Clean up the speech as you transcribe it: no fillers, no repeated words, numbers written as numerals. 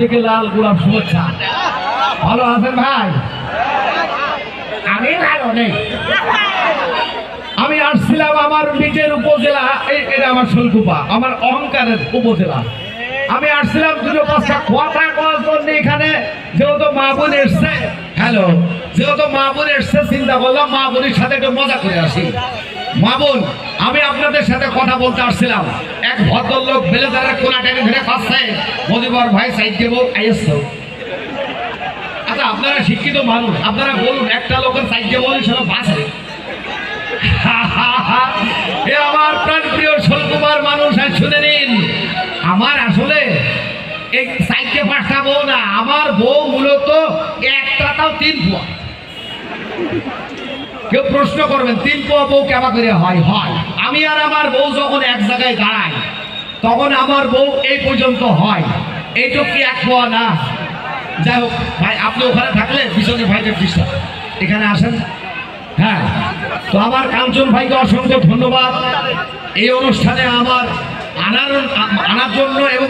থেকে লাল গোলাপ শুভেচ্ছা। ভালো আছেন ভাই? আমি ভালো নেই। আমি আসছিলাম আমার নিজের উপজেলা, এটা আমার শৈলকুপা, আমার অহংকারের উপজেলা। আমি আসছিলাম দুটো পাঁচটা কথা কওয়ার জন্য এখানে, যেহেতু মা বোন এসছে। হ্যালো, যেহেতু মা বোন এসছে, চিন্তা করলাম মা বোনের সাথে একটু মজা করে আসি। মা বোন, আমি আপনাদের সাথে কথা বলতে আসছিলাম। এক ভদ্রলোক বেলেদারের কোনাটাকে ধরে কাছে, মদিবর ভাই সাইড দেবো আইসো। আচ্ছা, আপনারা শিক্ষিত মানুষ, আপনারা বলুন একটা লোকের সাইড দেবো সেটা বাসে। এ আমার প্রাণ প্রিয় শৈলকুপার মানুষ, শুনে নিন। আমার আসলে এই সাইডে পাঁচটা বউ না, আমার বউ মূলত একটা, তাও 3 পোয়া। কেউ প্রশ্ন করবেন 3 পোয়া বউ কেমন করে হয়? হয় আমি আর আমার বউ যখন এক জায়গায় দাঁড়াই, তখন আমার বউ এই পর্যন্ত হয়। এইটুক কি 1 পোয়া না? যাই হোক ভাই, আপনি ওখানে থাকলে পিছনে ভাইকে ডিস্টার্ব, এখানে আসেন। হ্যাঁ, তো আমার কাঞ্চন ভাইকে অসংখ্য ধন্যবাদ এই অনুষ্ঠানে আমার আনার জন্য এবং